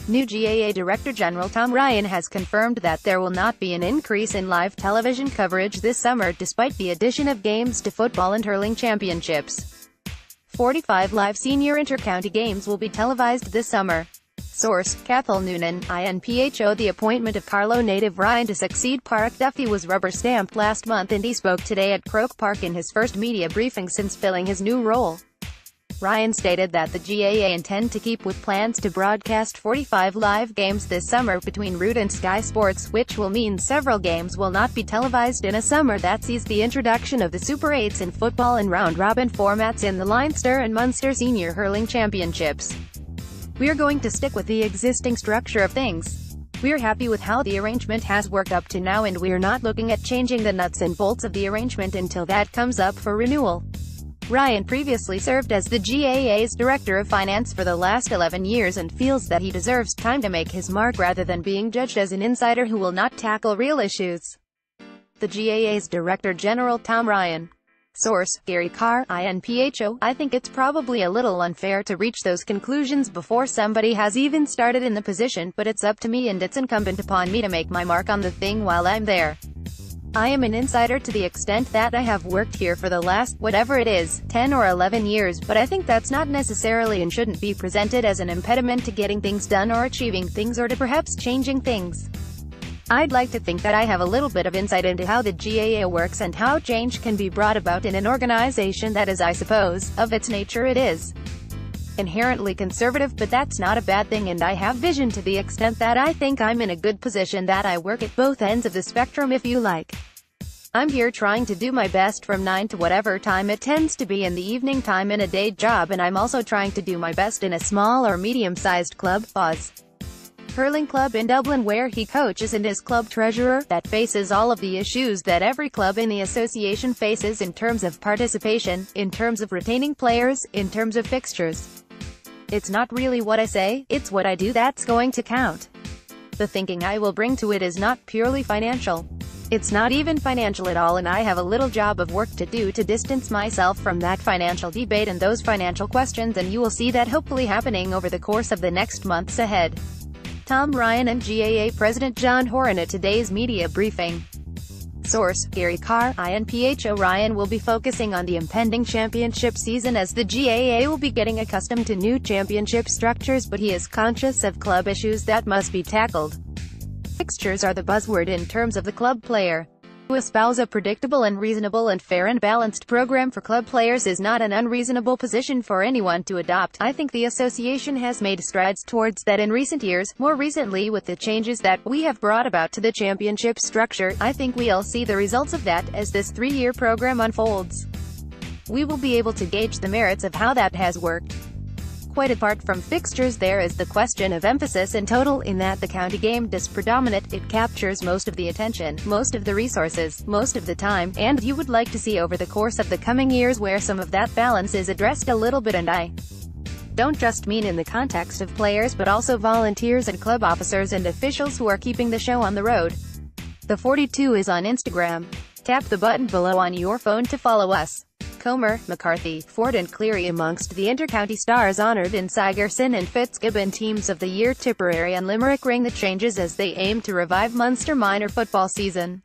New GAA Director-General Tom Ryan has confirmed that there will not be an increase in live television coverage this summer despite the addition of games to football and hurling championships. 45 live senior inter-county games will be televised this summer. Source: Cathal Noonan, INPHO. The appointment of Carlow native Ryan to succeed Páraic Duffy was rubber-stamped last month, and he spoke today at Croke Park in his first media briefing since filling his new role. Ryan stated that the GAA intend to keep with plans to broadcast 45 live games this summer between Root and Sky Sports, which will mean several games will not be televised in a summer that sees the introduction of the Super 8s in football and round-robin formats in the Leinster and Munster Senior Hurling Championships. "We're going to stick with the existing structure of things. We're happy with how the arrangement has worked up to now, and we're not looking at changing the nuts and bolts of the arrangement until that comes up for renewal." Ryan previously served as the GAA's Director of Finance for the last 11 years and feels that he deserves time to make his mark rather than being judged as an insider who will not tackle real issues. The GAA's Director-General Tom Ryan. Source: Gary Carr, INPHO. "I think it's probably a little unfair to reach those conclusions before somebody has even started in the position, but it's up to me and it's incumbent upon me to make my mark on the thing while I'm there. I am an insider to the extent that I have worked here for the last, whatever it is, 10 or 11 years, but I think that's not necessarily and shouldn't be presented as an impediment to getting things done or achieving things or to perhaps changing things. I'd like to think that I have a little bit of insight into how the GAA works and how change can be brought about in an organization that is, I suppose, of its nature it is inherently conservative, but that's not a bad thing, and I have vision to the extent that I think I'm in a good position, that I work at both ends of the spectrum if you like. I'm here trying to do my best from 9 to whatever time it tends to be in the evening time in a day job, and I'm also trying to do my best in a small or medium-sized club, hurling club in Dublin, where he coaches and is club treasurer, that faces all of the issues that every club in the association faces in terms of participation, in terms of retaining players, in terms of fixtures. It's not really what I say, it's what I do that's going to count. The thinking I will bring to it is not purely financial. It's not even financial at all, and I have a little job of work to do to distance myself from that financial debate and those financial questions, and you will see that hopefully happening over the course of the next months ahead." Tom Ryan and GAA President John Horan at today's media briefing. Source: Gary Carr, INPHO. Ryan will be focusing on the impending championship season as the GAA will be getting accustomed to new championship structures, but he is conscious of club issues that must be tackled. Fixtures are the buzzword in terms of the club player. To espouse a predictable and reasonable and fair and balanced program for club players is not an unreasonable position for anyone to adopt. I think the association has made strides towards that in recent years. More recently, with the changes that we have brought about to the championship structure, I think we'll see the results of that as this 3-year program unfolds. We will be able to gauge the merits of how that has worked. Quite apart from fixtures, there is the question of emphasis in total, in that the county game does predominate, it captures most of the attention, most of the resources, most of the time, and you would like to see over the course of the coming years where some of that balance is addressed a little bit, and I don't just mean in the context of players but also volunteers and club officers and officials who are keeping the show on the road. The 42 is on Instagram. Tap the button below on your phone to follow us. Comer, McCarthy, Ford and Cleary amongst the inter-county stars honoured in Sigerson and Fitzgibbon Teams of the Year. Tipperary and Limerick ring the changes as they aim to revive Munster minor football season.